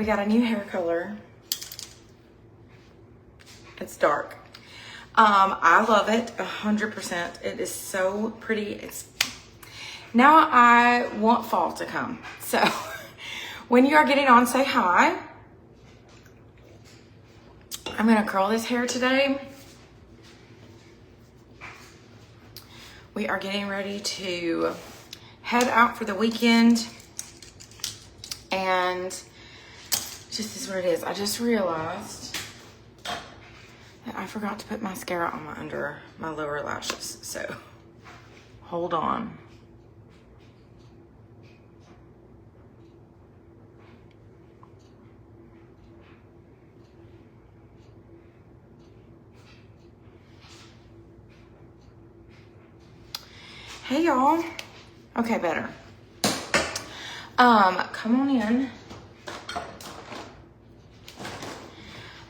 got a new hair color. It's dark. I love it 100%. It is so pretty. Now I want fall to come. So when you are getting on, say hi. I'm gonna curl this hair today. We are getting ready to head out for the weekend, and just is what it is. I just realized that I forgot to put mascara on under my lower lashes, so hold on. Hey y'all. Okay, better. Come on in.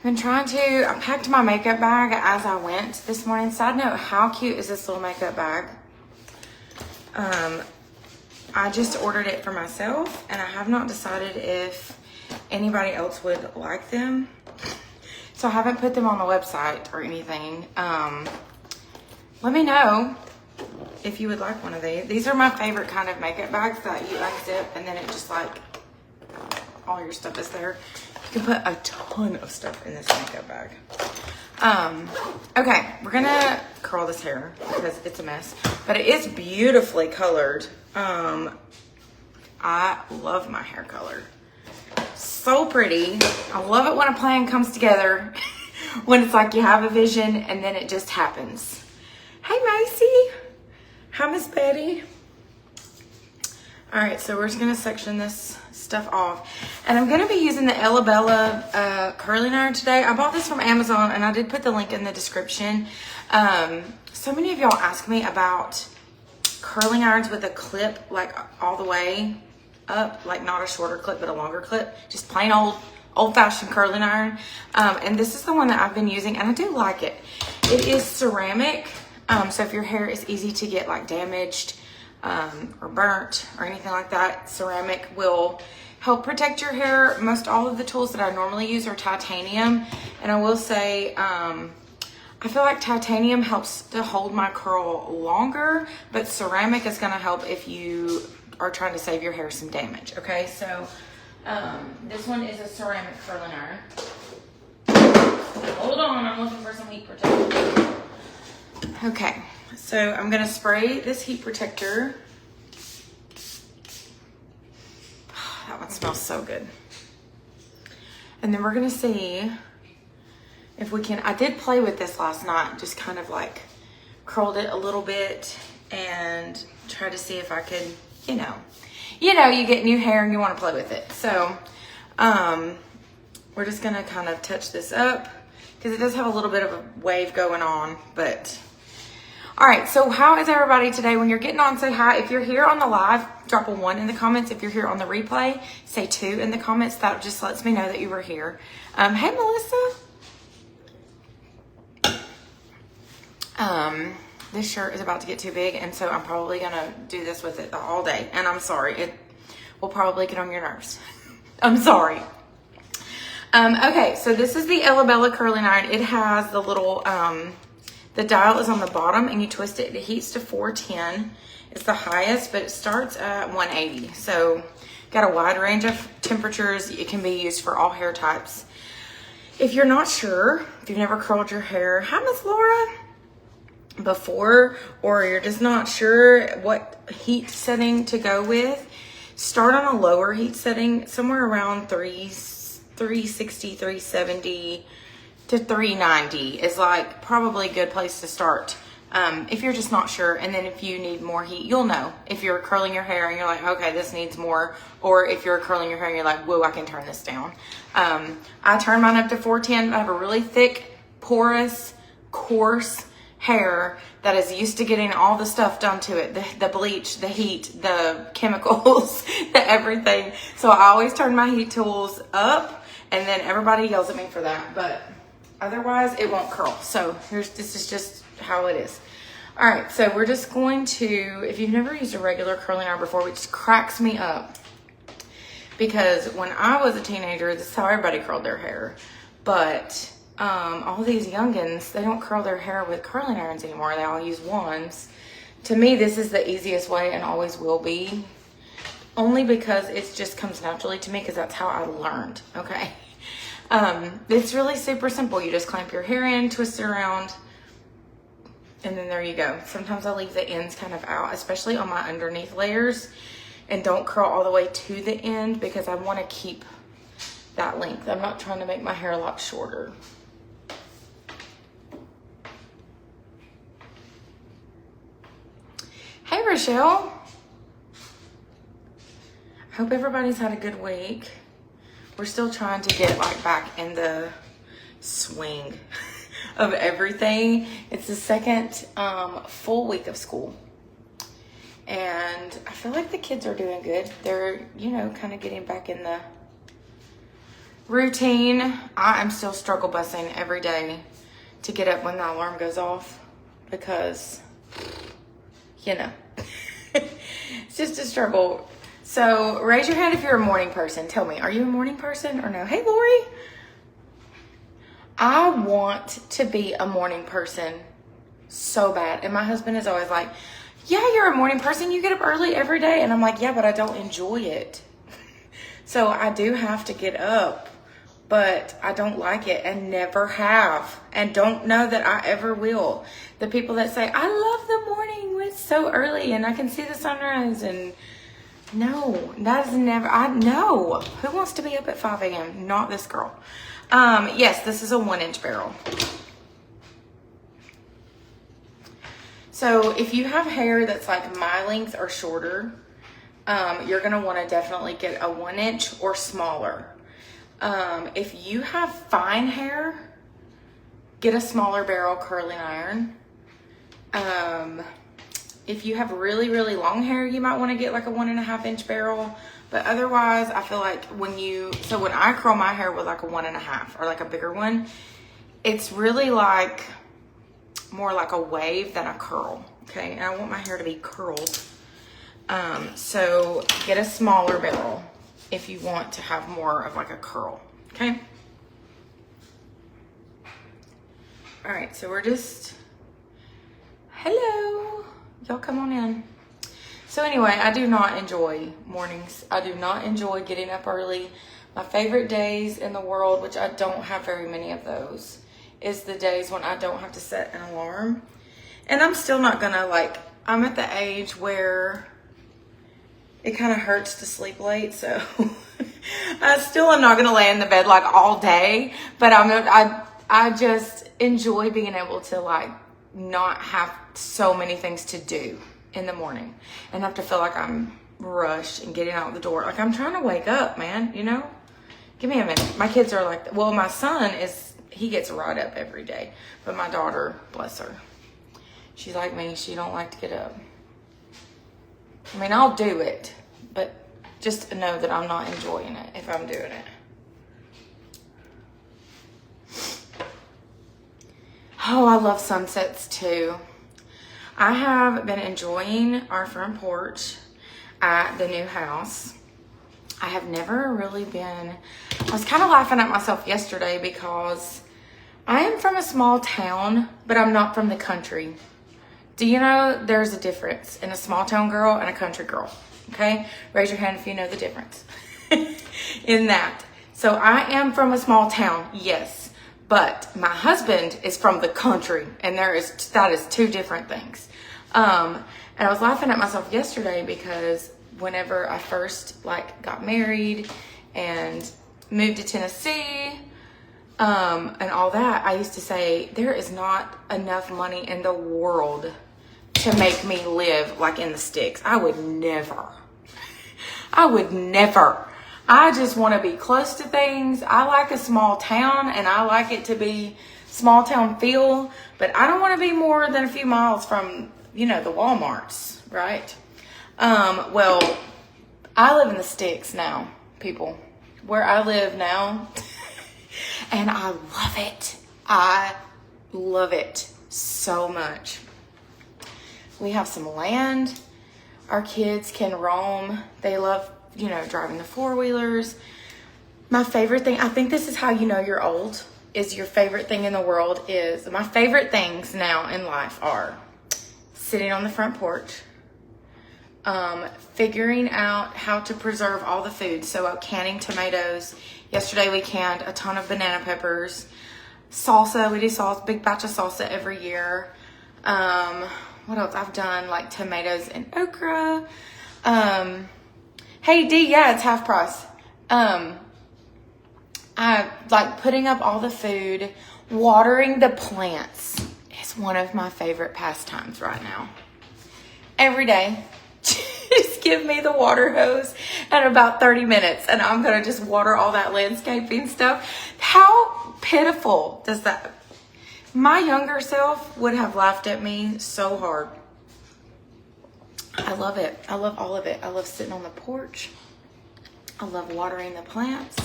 I packed my makeup bag as I went this morning. Side note, how cute is this little makeup bag? I just ordered it for myself, and I have not decided if anybody else would like them. So I haven't put them on the website or anything. Let me know if you would like one of these. These are my favorite kind of makeup bags that you unzip and then it just like, all your stuff is there. You can put a ton of stuff in this makeup bag. Okay, we're gonna curl this hair because it's a mess, but it is beautifully colored. I love my hair color. So pretty. I love it when a plan comes together, when it's like you have a vision and then it just happens. Hey, Macy. Hi, Miss Betty. All right, so we're just gonna section this stuff off. And I'm gonna be using the Ella Bella curling iron today. I bought this from Amazon and I did put the link in the description. So many of y'all ask me about curling irons with a clip like all the way up, like not a shorter clip, but a longer clip. Just plain old-fashioned curling iron. And this is the one that I've been using and I do like it. It is ceramic. So if your hair is easy to get like damaged or burnt or anything like that, ceramic will help protect your hair. Most all of the tools that I normally use are titanium. And I will say, I feel like titanium helps to hold my curl longer, but ceramic is gonna help if you are trying to save your hair some damage, okay? So this one is a ceramic curling iron. Hold on, I'm looking for some heat protection. Okay, so I'm gonna spray this heat protector. That one smells so good. And then we're gonna see if we can, I did play with this last night, just kind of like curled it a little bit and tried to see if I could, you know, you get new hair and you wanna play with it. So, we're just gonna kind of touch this up because it does have a little bit of a wave going on, but all right, so how is everybody today? When you're getting on, say hi. If you're here on the live, drop a 1 in the comments. If you're here on the replay, say 2 in the comments. That just lets me know that you were here. Hey, Melissa. This shirt is about to get too big, and so I'm probably gonna do this with it all day. And I'm sorry, it will probably get on your nerves. I'm sorry. Okay, so this is the Ella Bella curling iron. It has the little, the dial is on the bottom and you twist it. It heats to 410. It's the highest, but it starts at 180. So got a wide range of temperatures. It can be used for all hair types. If you're not sure, if you've never curled your hair, hi, Miss Laura, before, or you're just not sure what heat setting to go with, start on a lower heat setting, somewhere around 360, 370 to 390 is like probably a good place to start if you're just not sure. And then if you need more heat, you'll know if you're curling your hair and you're like, okay, this needs more, or if you're curling your hair and you're like, whoa, I can turn this down. I turn mine up to 410. I have a really thick, porous, coarse hair that is used to getting all the stuff done to it, the bleach, the heat, the chemicals, the everything. So I always turn my heat tools up, and then everybody yells at me for that, but otherwise it won't curl. So this is just how it is. All right, so we're just going to, if you've never used a regular curling iron before, which cracks me up, because when I was a teenager, this is how everybody curled their hair. But all these youngins, they don't curl their hair with curling irons anymore. They all use wands. To me, this is the easiest way and always will be. Only because it just comes naturally to me because that's how I learned, okay? It's really super simple. You just clamp your hair in, twist it around, and then there you go. Sometimes I leave the ends kind of out, especially on my underneath layers, and don't curl all the way to the end because I want to keep that length. I'm not trying to make my hair a lot shorter. Hey, Rochelle. Hope everybody's had a good week. We're still trying to get like back in the swing of everything. It's the second full week of school. And I feel like the kids are doing good. They're, you know, kind of getting back in the routine. I am still struggle busing every day to get up when the alarm goes off because, you know, it's just a struggle. So raise your hand if you're a morning person. Tell me, are you a morning person or no? Hey, Lori. I want to be a morning person so bad. And my husband is always like, yeah, you're a morning person. You get up early every day. And I'm like, yeah, but I don't enjoy it. So I do have to get up, but I don't like it and never have. And don't know that I ever will. The people that say, I love the morning when it's so early and I can see the sunrise, and no, that is never, no. Who wants to be up at 5 a.m.? Not this girl. Yes, this is a 1-inch barrel. So if you have hair that's like my length or shorter, you're going to want to definitely get a 1-inch or smaller. If you have fine hair, get a smaller barrel curling iron. If you have really, really long hair, you might want to get like a 1.5-inch barrel. But otherwise, I feel like when I curl my hair with like a 1.5 or like a bigger one, it's really like more like a wave than a curl. Okay. And I want my hair to be curled. So get a smaller barrel if you want to have more of like a curl. Okay. All right. So we're just, hello. Y'all come on in. So anyway, I do not enjoy mornings. I do not enjoy getting up early. My favorite days in the world, which I don't have very many of those, is the days when I don't have to set an alarm. And I'm still not gonna I'm at the age where it kind of hurts to sleep late. So I still am not gonna lay in the bed like all day, but I just enjoy being able to not have so many things to do in the morning and have to feel like I'm rushed and getting out the door. Like I'm trying to wake up, man, you know? Give me a minute. My kids are like, well, my son he gets right up every day, but my daughter, bless her, she's like me. She don't like to get up. I mean, I'll do it, but just know that I'm not enjoying it if I'm doing it. Oh, I love sunsets too. I have been enjoying our front porch at the new house. I have never really been, I was kind of laughing at myself yesterday because I am from a small town, but I'm not from the country. Do you know there's a difference in a small town girl and a country girl? Okay, raise your hand if you know the difference in that. So I am from a small town, yes. But my husband is from the country, and that is two different things. And I was laughing at myself yesterday because whenever I first got married and moved to Tennessee, and all that, I used to say there is not enough money in the world to make me live in the sticks. I would never. I just want to be close to things. I like a small town and I like it to be small town feel, but I don't want to be more than a few miles from, the Walmarts, right? Well, I live in the sticks now, people. Where I live now, and I love it. I love it so much. We have some land. Our kids can roam. They love you know, driving the four-wheelers. My favorite thing, I think this is how you know you're old, is your favorite thing in the world is, my favorite things now in life are sitting on the front porch, figuring out how to preserve all the food. So canning tomatoes. Yesterday we canned a ton of banana peppers. Salsa, we do salsa, big batch of salsa every year. What else? I've done like tomatoes and okra. Hey D, yeah, it's half price. I like putting up all the food. Watering the plants is one of my favorite pastimes right now. Every day, just give me the water hose at about 30 minutes and I'm gonna just water all that landscaping stuff. How pitiful does that? My younger self would have laughed at me so hard. I love it. I love all of it. I love sitting on the porch. I love watering the plants.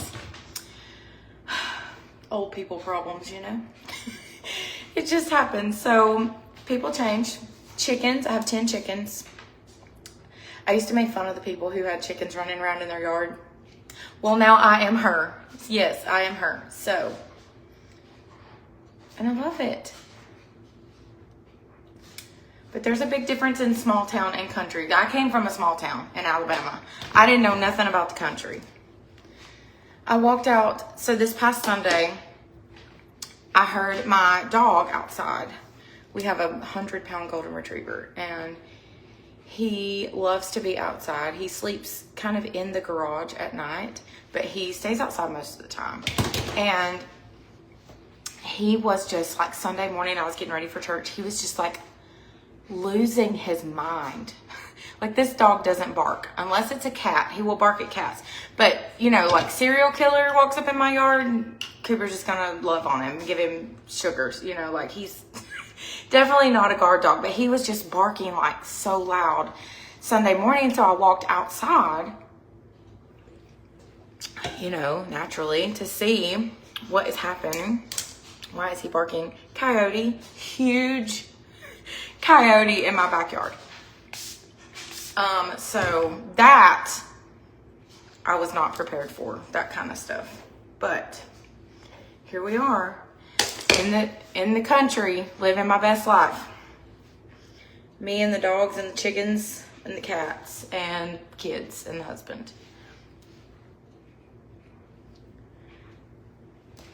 Old people problems, you know. It just happens. So people change. Chickens, I have 10 chickens. I used to make fun of the people who had chickens running around in their yard. Well, now I am her. Yes, I am her. So, and I love it. But there's a big difference in small town and country. I came from a small town in Alabama. I didn't know nothing about the country. I walked out, so this past Sunday, I heard my dog outside. We have a 100-pound golden retriever, and he loves to be outside. He sleeps kind of in the garage at night, but he stays outside most of the time. And he was just like, Sunday morning, I was getting ready for church. He was just like losing his mind. Like, this dog doesn't bark unless it's a cat. He will bark at cats. But, you know, like serial killer walks up in my yard, Cooper's just gonna love on him, give him sugars, you know, like he's definitely not a guard dog, but he was just barking like so loud Sunday morning. So I walked outside, you know, naturally to see what is happening. Why is he barking? Coyote, huge coyote in my backyard. So that I was not prepared for, that kind of stuff. But here we are in the country, living my best life. Me and the dogs and the chickens and the cats and kids and the husband.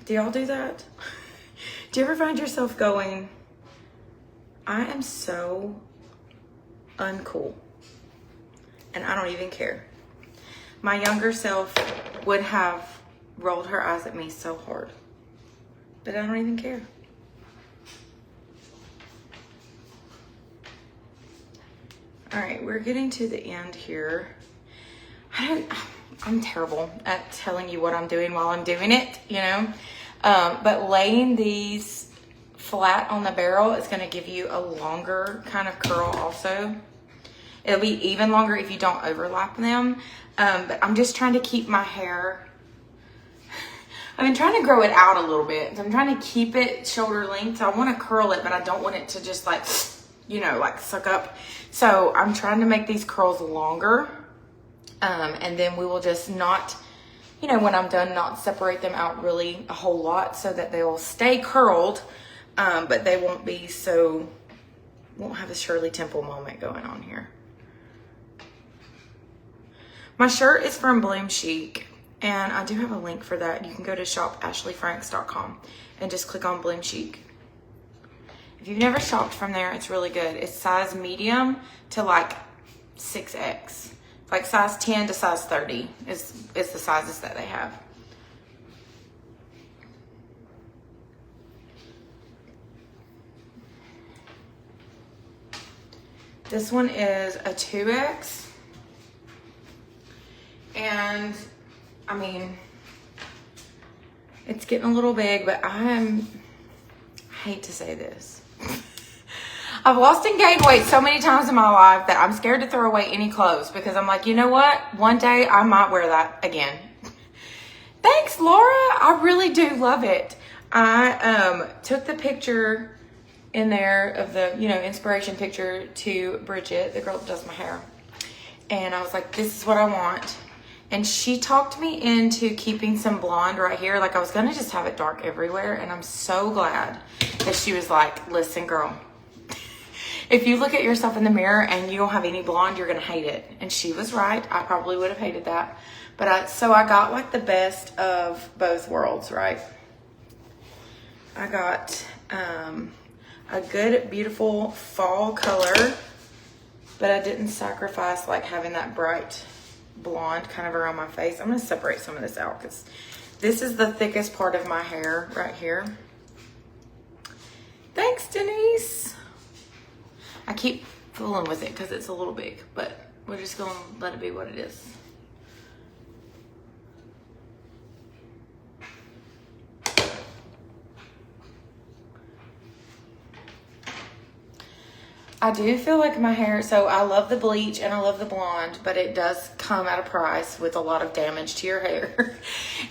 Do y'all do that? Do you ever find yourself going, I am so uncool and I don't even care? My younger self would have rolled her eyes at me so hard, but I don't even care. All right, we're getting to the end here. I'm terrible at telling you what I'm doing while I'm doing it, you know? But laying these flat on the barrel is gonna give you a longer kind of curl also. It'll be even longer if you don't overlap them. But I'm just trying to keep my hair, I've been trying to grow it out a little bit. I'm trying to keep it shoulder length. So I want to curl it, but I don't want it to just like, you know, like suck up. So I'm trying to make these curls longer. And then we will just not, you know, when I'm done, not separate them out really a whole lot so that they will stay curled, but they won't be so, won't have a Shirley Temple moment going on here. My shirt is from Bloom Chic, and I do have a link for that. You can go to shopashleyfranks.com and just click on Bloom Chic. If you've never shopped from there, it's really good. It's size medium to like 6X. Like size 10 to size 30 is the sizes that they have. This one is a 2X. And I mean, it's getting a little big, but I hate to say this. I've lost and gained weight so many times in my life that I'm scared to throw away any clothes because I'm like, you know what? One day I might wear that again. Thanks, Laura. I really do love it. I took the picture in there of the, you know, inspiration picture to Bridget, the girl that does my hair. And I was like, this is what I want. And she talked me into keeping some blonde right here. Like I was gonna just have it dark everywhere. And I'm so glad that she was like, listen, girl, if you look at yourself in the mirror and you don't have any blonde, you're gonna hate it. And she was right. I probably would have hated that. But so I got like the best of both worlds, right? I got a good, beautiful fall color, but I didn't sacrifice like having that bright blonde kind of around my face. I'm going to separate some of this out because this is the thickest part of my hair right here. Thanks, Denise. I keep fooling with it because it's a little big, but we're just going to let it be what it is. I do feel like my hair, so I love the bleach and I love the blonde, but it does come at a price with a lot of damage to your hair.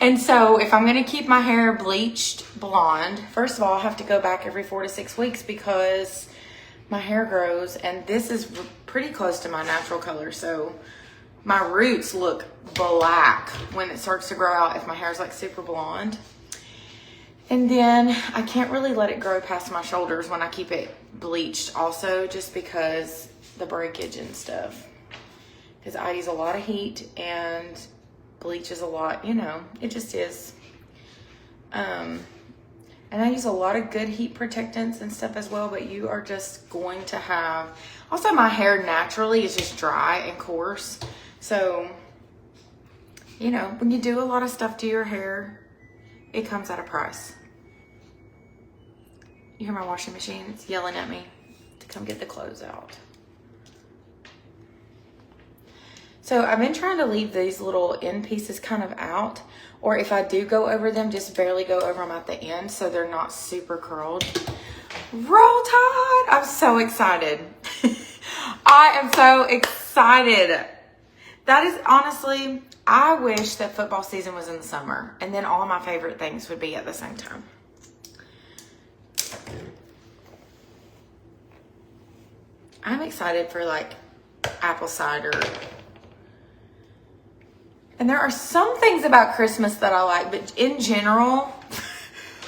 And so if I'm going to keep my hair bleached blonde, first of all, I have to go back every 4 to 6 weeks because my hair grows, and this is pretty close to my natural color. So my roots look black when it starts to grow out if my hair is like super blonde. And then I can't really let it grow past my shoulders when I keep it bleached also, just because the breakage and stuff. Because I use a lot of heat and bleach is a lot, you know, it just is. And I use a lot of good heat protectants and stuff as well, but you are just going to have, also my hair naturally is just dry and coarse. So, you know, when you do a lot of stuff to your hair, it comes at a price. You hear my washing machine? It's yelling at me to come get the clothes out. So I've been trying to leave these little end pieces kind of out, or if I do go over them, just barely go over them at the end so they're not super curled. Roll Tide! I'm so excited. I am so excited. That is honestly, I wish that football season was in the summer, and then all my favorite things would be at the same time. I'm excited for like apple cider. And there are some things about Christmas that I like, but in general,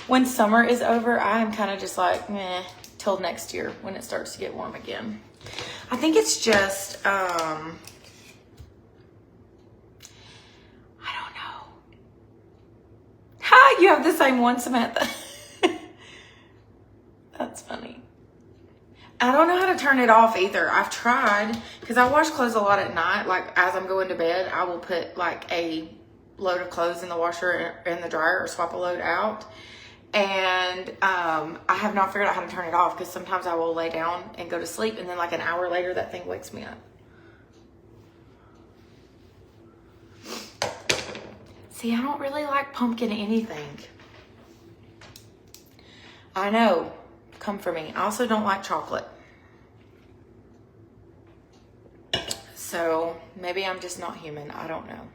when summer is over, I am kind of just like, meh, till next year when it starts to get warm again. I think it's just, I don't know. Hi, you have the same one, Samantha. That's funny. I don't know how to turn it off either. I've tried, because I wash clothes a lot at night. Like as I'm going to bed, I will put like a load of clothes in the washer and the dryer, or swap a load out. And I have not figured out how to turn it off, because sometimes I will lay down and go to sleep, and then like an hour later that thing wakes me up. See, I don't really like pumpkin anything. I know. Come for me. I also don't like chocolate. So maybe I'm just not human. I don't know.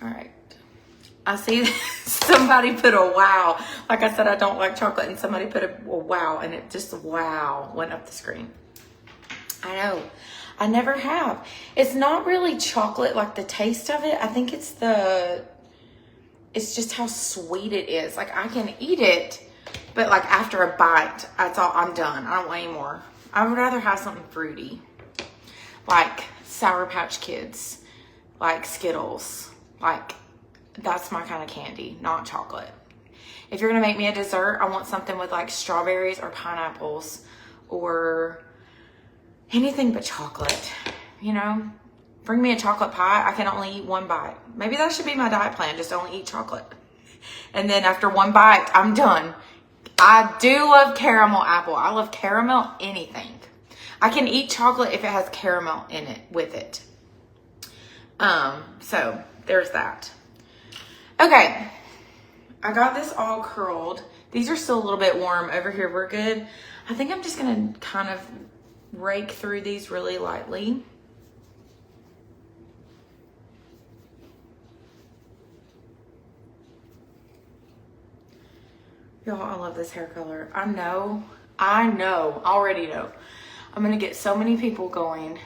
All right. I see somebody put a wow. Like I said, I don't like chocolate, and somebody put a wow, and it just wow went up the screen. I know. I never have. It's not really chocolate, like the taste of it. I think it's just how sweet it is. Like I can eat it, but like after a bite, that's all, I'm done. I don't want any more. I would rather have something fruity, like Sour Patch Kids, like Skittles. Like that's my kind of candy, not chocolate. If you're gonna make me a dessert, I want something with like strawberries or pineapples or anything but chocolate, you know? Bring me a chocolate pie. I can only eat one bite. Maybe that should be my diet plan. Just only eat chocolate. And then after one bite, I'm done. I do love caramel apple. I love caramel anything. I can eat chocolate if it has caramel in it with it. So there's that. Okay. I got this all curled. These are still a little bit warm. Over here, we're good. I think I'm just going to kind of rake through these really lightly. Y'all, I love this hair color. I know, already know. I'm gonna get so many people going,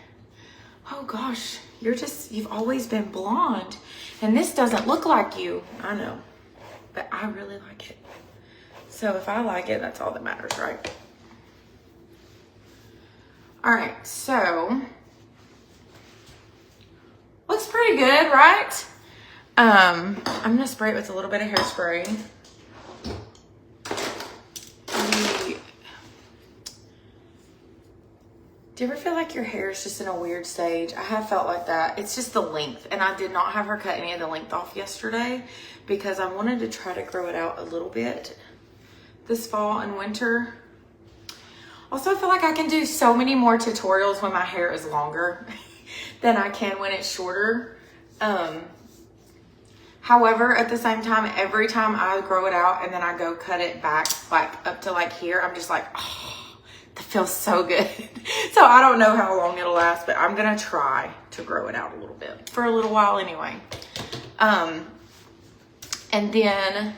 oh gosh, you've always been blonde and this doesn't look like you. I know, but I really like it. So if I like it, that's all that matters, right? All right, so looks pretty good, right? I'm gonna spray it with a little bit of hairspray. Do you ever feel like your hair is just in a weird stage? I have felt like that. It's just the length, and I did not have her cut any of the length off yesterday because I wanted to try to grow it out a little bit this fall and winter. Also, I feel like I can do so many more tutorials when my hair is longer than I can when it's shorter. However, at the same time, every time I grow it out and then I go cut it back like up to like here, I'm just like, oh, that feels so good. So I don't know how long it'll last, but I'm gonna try to grow it out a little bit for a little while anyway. And then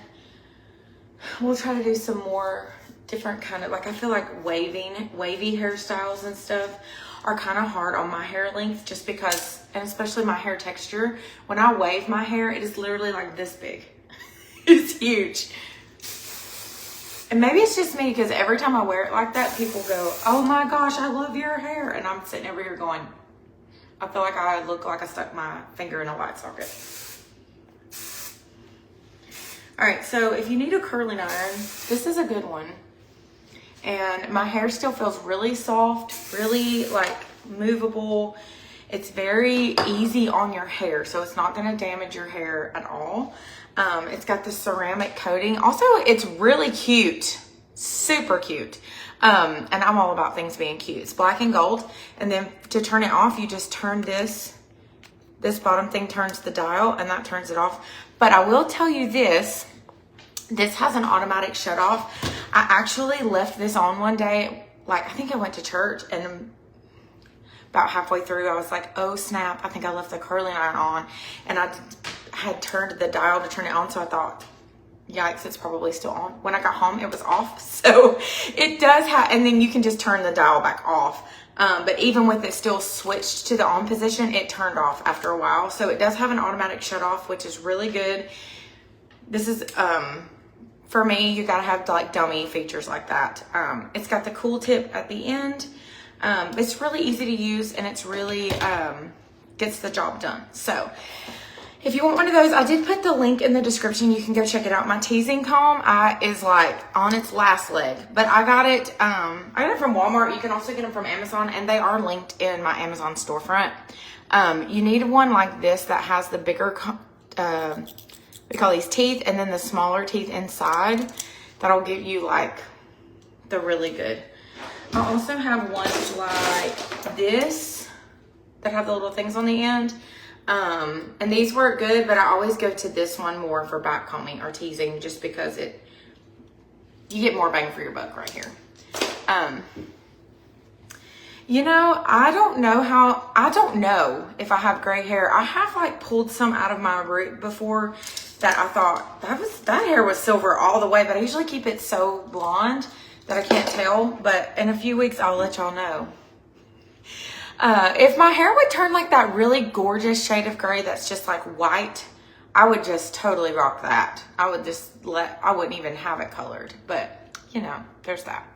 we'll try to do some more different kind of, like, I feel like wavy hairstyles and stuff are kind of hard on my hair length just because, and especially my hair texture. When I wave my hair, it is literally like this big. It's huge. And maybe it's just me because every time I wear it like that, people go, oh my gosh, I love your hair. And I'm sitting over here going, I feel like I look like I stuck my finger in a light socket. All right, so if you need a curling iron, this is a good one. And my hair still feels really soft, really like movable. It's very easy on your hair, so it's not gonna damage your hair at all. It's got the ceramic coating. Also, it's really cute, super cute. And I'm all about things being cute. It's black and gold. And then to turn it off, you just turn this bottom thing turns the dial and that turns it off. But I will tell you this has an automatic shut off. I actually left this on one day, like I think I went to church and about halfway through I was like, oh snap, I think I left the curling iron on, and I had turned the dial to turn it on, so I thought, yikes, it's probably still on. When I got home, it was off. So it does have, and then you can just turn the dial back off. But even with it still switched to the on position, it turned off after a while. So it does have an automatic shut off, which is really good. This is, for me, you gotta have like dummy features like that. It's got the cool tip at the end. It's really easy to use, and it's really gets the job done. So if you want one of those, I did put the link in the description. You can go check it out. My teasing comb is like on its last leg, but I got it from Walmart. You can also get them from Amazon, and they are linked in my Amazon storefront. You need one like this that has the bigger, we call these teeth, and then the smaller teeth inside. That'll give you like the really good. I also have ones like this that have the little things on the end. And these work good, but I always go to this one more for back combing or teasing, just because you get more bang for your buck right here. You know, I don't know if I have gray hair. I have like pulled some out of my root before that I thought that hair was silver all the way, but I usually keep it so blonde that I can't tell. But in a few weeks, I'll let y'all know. If my hair would turn like that really gorgeous shade of gray that's just like white, I would just totally rock that. I wouldn't even have it colored, but you know, there's that.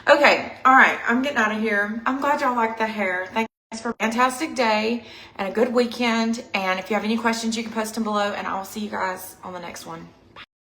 Okay, all right, I'm getting out of here. I'm glad y'all like the hair. Thanks for a fantastic day and a good weekend. And if you have any questions, you can post them below, and I will see you guys on the next one.